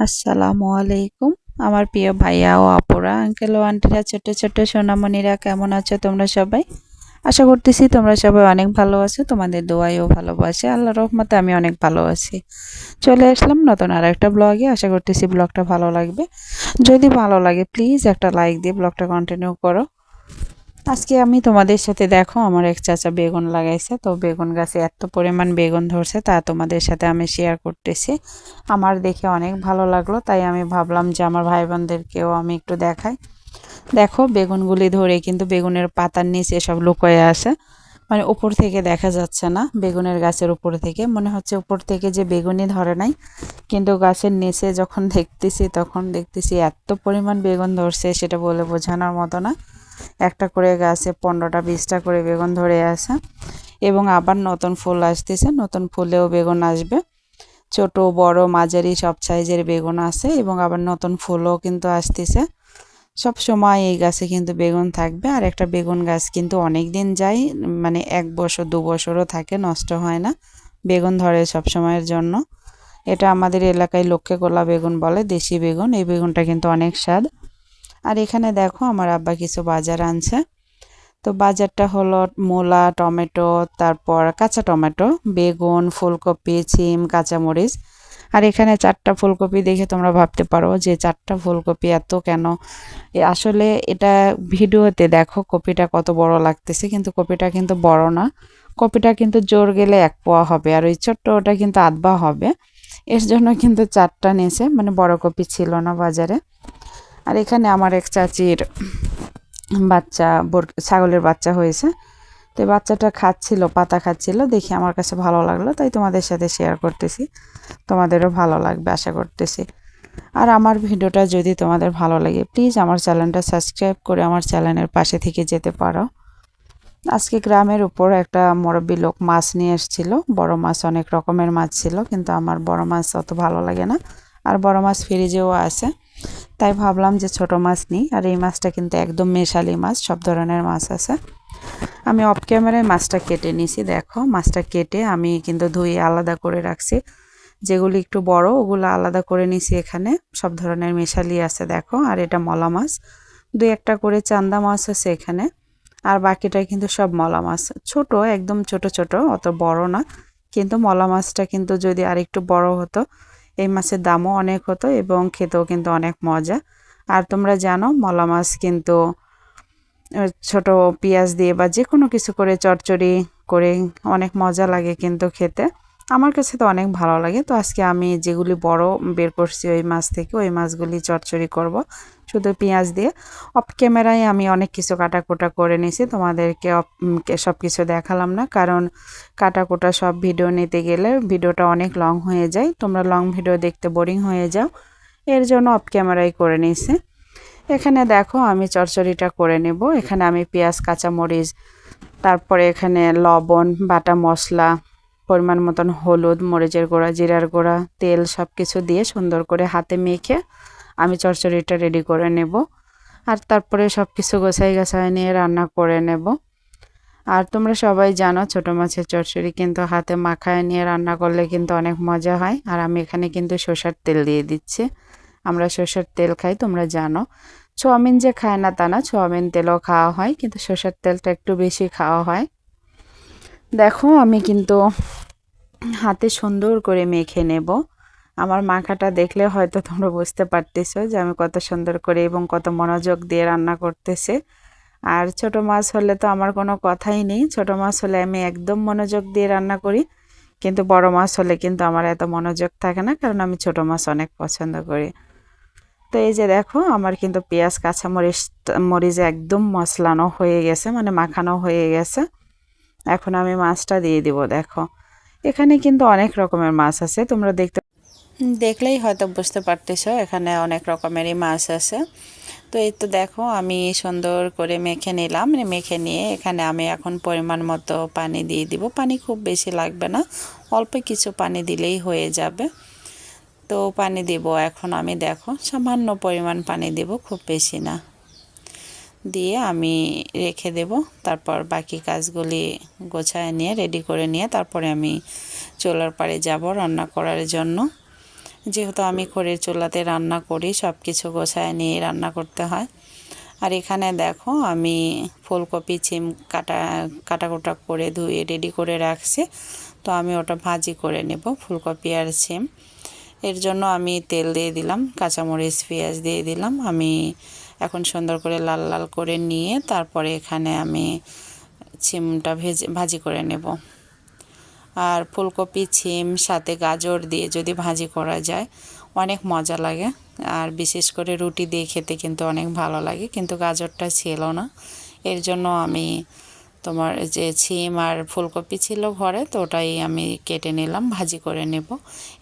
আসসালামু আলাইকুম। আমার প্রিয় ভাইয়া ও আপুরা, আঙ্কেল ও আন্টিরা, ছোট্ট ছোট্ট সোনামণিরা, কেমন আছো তোমরা সবাই? আশা করতেছি তোমরা সবাই অনেক ভালো আছো। তোমাদের দোয়াই ও ভালোবাসে আল্লাহর রহমতে আমি অনেক ভালো আছি। চলে আসলাম নতুন আর একটা ব্লগে। আশা করতেছি ব্লগটা ভালো লাগবে। যদি ভালো লাগে প্লিজ একটা লাইক দিয়ে ব্লগটা কন্টিনিউ করো। আজকে আমি তোমাদের সাথে দেখো আমার এক চাচা বেগুন লাগাইছে, তো বেগুন গাছে এত পরিমাণ বেগুন ধরছে তা তোমাদের সাথে আমি শেয়ার করতেছি। আমার দেখে অনেক ভালো লাগলো, তাই আমি ভাবলাম যে আমার ভাই বোনদেরকেও আমি একটু দেখাই। দেখো বেগুনগুলি ধরে কিন্তু বেগুনের পাতার নিচে সব লুকোয় আছে, মানে উপর থেকে দেখা যাচ্ছে না। বেগুনের গাছের উপর থেকে মনে হচ্ছে উপর থেকে যে বেগুনই ধরে নাই, কিন্তু গাছের নিচে যখন দেখতেছি তখন দেখতেছি এত পরিমাণ বেগুন ধরছে সেটা বলে বোঝানোর মতো না। একটা করে গাছে 15টা 20টা করে বেগুন ধরে আছে, এবং আবার নতুন ফুল আসতেছে, নতুন ফুলেও বেগুন আসবে। ছোট বড় মাঝারি সব সাইজের বেগুন আছে, এবং আবার নতুন ফুলও কিন্তু আসতেছে। সব সময় এই গাছে কিন্তু বেগুন থাকবে। আর একটা বেগুন গাছ কিন্তু অনেক দিন যায়, মানে 1 বছর 2 বছরও থাকে, নষ্ট হয় না। বেগুন ধরে সব সময়ের জন্য। এটা আমাদের এলাকায় লক্ষ্যে গোলা বেগুন বলে, দেশি বেগুন। এই বেগুনটা কিন্তু অনেক স্বাদ। আর এখানে দেখো আমার আব্বা কিছু বাজার আনছে। তো বাজারটা হলো মূলা, টমেটো, তারপর কাঁচা টমেটো, বেগুন, ফুলকপি, সিম, কাঁচামরিচ। আর এখানে 4টা ফুলকপি দেখে তোমরা ভাবতে পারো যে 4টা ফুলকপি এত কেন। আসলে এটা ভিডিওতে দেখো কপিটা কত বড় লাগতেছে, কিন্তু কপিটা কিন্তু বড় না। কপিটা কিন্তু জোর গেলে 1 পোয়া হবে, আর ওই ছোট্ট ওটা কিন্তু আধা হবে। এর জন্য কিন্তু 4টা নিয়েছে, মানে বড় কপি ছিল না বাজারে। আর এখানে আমার এক চাচির বাচ্চা, ছাগলের বাচ্চা হয়েছে। তো এই বাচ্চাটা খাচ্ছিল, পাতা খাচ্ছিল, দেখি আমার কাছে ভালো লাগলো, তাই তোমাদের সাথে শেয়ার করতেছি। তোমাদেরও ভালো লাগবে আশা করতেছি। আর আমার ভিডিওটা যদি তোমাদের ভালো লাগে প্লিজ আমার চ্যানেলটা সাবস্ক্রাইব করে আমার চ্যানেলের পাশে থেকে যেতে পারো। আজকে গ্রামের উপর একটা মুরব্বি লোক মাছ নিয়ে এসেছিল। বড় মাছ, অনেক রকমের মাছ ছিল, কিন্তু আমার বড় মাছ অত ভালো লাগে না। আর বড় মাছ ফ্রিজেও আছে, তাই ভাবলাম যে ছোট মাছ নিই। আর এই মাছটা কিন্তু একদম মেশালি মাছ, সব ধরনের মাছ আছে। আমি অফ ক্যামেরায় মাছটা কেটে নিছি। দেখো মাছটা কেটে আমি কিন্তু ধুয়ে আলাদা করে রাখছি। যেগুলি একটু বড় ওগুলো আলাদা করে নিছি। এখানে সব ধরনের মেশালি আছে দেখো। আর এটা মলা মাছ, 2-1টা করে চান্দা মাছ আছে এখানে। আর বাকিটা কিন্তু সব মলা মাছ, ছোট, একদম ছোট ছোট, অত বড় না। কিন্তু মলা মাছটা কিন্তু যদি আরেকটু বড় হতো, এই মাছের দামও অনেক হতো এবং খেতেও কিন্তু অনেক মজা। আর তোমরা জানো মলা মাছ কিন্তু ছোট পেঁয়াজ দিয়ে বা যে কোনো কিছু করে চচ্চড়ি করে অনেক মজা লাগে কিন্তু খেতে। আমার কাছে তো অনেক ভালো লাগে। তো আজকে আমি যেগুলি বড় বের করছি ওই মাছ থেকে, ওই মাছগুলি চচ্চড়ি করব শুধু পেঁয়াজ দিয়ে। অফ ক্যামেরায় আমি অনেক কিছু কাটাকুটা করে নিয়েছি, তোমাদেরকে সব কিছু দেখালাম না, কারণ কাটাকুটা সব ভিডিও নিতে গেলে ভিডিওটা অনেক লং হয়ে যায়, তোমরা লং ভিডিও দেখতে বোরিং হয়ে যাও। এর জন্য অফ ক্যামেরায় করে নিয়েছি। এখানে দেখো আমি চচ্চড়িটা করে নেব। এখানে আমি পেঁয়াজ, কাঁচামরিচ, তারপরে এখানে লবণ, বাটা মশলা, পরিমাণ মতন হলুদ, মরিচের গুঁড়া, জিরার গুঁড়া, তেল সব কিছু দিয়ে সুন্দর করে হাতে মেখে আমি চচ্চড়িটা রেডি করে নেব। আর তারপরে সব কিছু গোছাই গাছাই নিয়ে রান্না করে নেব। আর তোমরা সবাই জানো ছোটো মাছের চচ্চড়ি কিন্তু হাতে মাখায় নিয়ে রান্না করলে কিন্তু অনেক মজা হয়। আর আমি এখানে কিন্তু সরষের তেল দিয়ে দিচ্ছি। আমরা সরষের তেল খাই, তোমরা জানো। চাউমিন যে খায় না তা না, চাউমিন তেলও খাওয়া হয়, কিন্তু সরষের তেলটা একটু বেশি খাওয়া হয়। দেখো আমি কিন্তু হাতে সুন্দর করে মেখে নেব। আমার মাখাটা দেখলে হয়তো তোমরা বুঝতে পারতেছো যে আমি কত সুন্দর করে এবং কত মনোযোগ দিয়ে রান্না করতেছে। আর ছোট মাছ হলে তো আমার কোনো কথাই নেই, ছোট মাছ হলে আমি একদম মনোযোগ দিয়ে রান্না করি। কিন্তু বড় মাছ হলে কিন্তু আমার এত মনোযোগ থাকে না, কারণ আমি ছোট মাছ অনেক পছন্দ করি। তো এই যে দেখো আমার কিন্তু পেঁয়াজ, কাঁচামরিচ, মরিচ একদম মশলানো হয়ে গেছে, মানে মাখানো হয়ে গেছে। এখন আমি মাছটা দিয়ে দিব। দেখো এখানে কিন্তু অনেক রকমের মাছ আছে, তোমরা দেখলেই হয়তো বুঝতে পারতেছো এখানে অনেক রকমেরই মাছ আছে। তো এই তো দেখো আমি সুন্দর করে মেখে নিলাম। মেখে নিয়ে এখানে আমি এখন পরিমাণ মতো পানি দিয়ে দিব। পানি খুব বেশি লাগবে না, অল্প কিছু পানি দিলেই হয়ে যাবে। তো পানি দেব এখন আমি, দেখো সামান্য পরিমাণ পানি দেব, খুব বেশি না। দিয়ে আমি রেখে দেব। তারপর বাকি কাজগুলি গোছায় নিয়ে রেডি করে নিয়ে তারপরে আমি চুলার পাড়ে যাব রান্না করার জন্য। যেহেতু আমি খড়ির চুলাতে রান্না করি, সব কিছু গোছায় নিয়ে রান্না করতে হয়। আর এখানে দেখো আমি ফুলকপি সিম কাটা করে ধুয়ে রেডি করে রাখছি। তো আমি ওটা ভাজি করে নেব, ফুলকপি আর সিম। এর জন্য আমি তেল দিয়ে দিলাম, কাঁচামরিচ পেঁয়াজ দিয়ে দিলাম। আমি এখন সুন্দর করে লাল লাল করে নিয়ে তারপরে এখানে আমি সিমটা ভাজি করে নেব। আর ফুলকপি সিম সাথে গাজর দিয়ে যদি ভাজি করা যায় অনেক মজা লাগে, আর বিশেষ করে রুটি দিয়ে খেতে কিন্তু অনেক ভালো লাগে। কিন্তু গাজরটা ছিল না, এর জন্য আমি তোমার যে সিম আর ফুলকপি ছিল ঘরে, তো ওটাই আমি কেটে নিলাম, ভাজি করে নেব।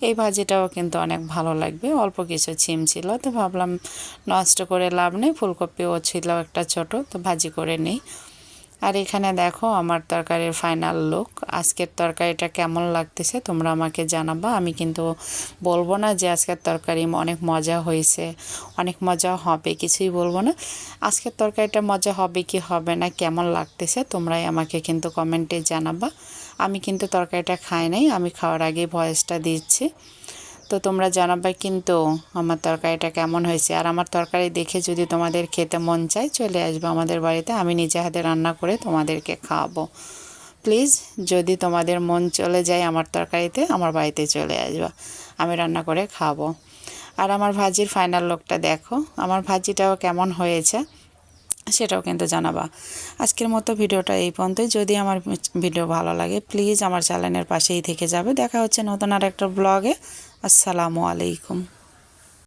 এই ভাজিটাও কিন্তু অনেক ভালো লাগবে। অল্প কিছু সিম ছিল, তো ভাবলাম নষ্ট করে লাভ নেই, ফুলকপিও ছিল একটা ছোট, তো ভাজি করে নিই। আর এখানে দেখো আমার তরকারির ফাইনাল লুক। আজকের তরকারিটা কেমন লাগতেছে তোমরা আমাকে জানাবা। আমি কিন্তু বলবো না যে আজকের তরকারি অনেক মজা হয়েছে, অনেক মজা হবে, কিছুই বলবো না। আজকের তরকারিটা মজা হবে কি হবে না, কেমন লাগতেছে তোমরাই আমাকে কিন্তু কমেন্টে জানাবা। আমি কিন্তু তরকারিটা খাই নাই, আমি খাওয়ার আগে ভয়েসটা দিচ্ছি। তো তোমরা জানাবে কিন্তু আমার তরকারিটা কেমন হয়েছে। আর আমার তরকারি দেখে যদি তোমাদের খেতে মন চায়, চলে আসবে আমাদের বাড়িতে, আমি নিজে হাতে রান্না করে তোমাদেরকে খাওয়াবো। প্লিজ, যদি তোমাদের মন চলে যায় আমার তরকারিতে, আমার বাড়িতে চলে আসবা, আমি রান্না করে খাওয়াবো। আর আমার ভাজির ফাইনাল লুকটা দেখো, আমার ভাজিটাও কেমন হয়েছে সেটাও কিন্তু জানাবা। আজকের মতো ভিডিওটা এই পর্যন্তই। যদি আমার ভিডিও ভালো লাগে প্লিজ আমার চ্যানেলের পাশেই থেকে যাবে। দেখা হচ্ছে নতুন আর একটা ব্লগে। আসসালামু আলাইকুম।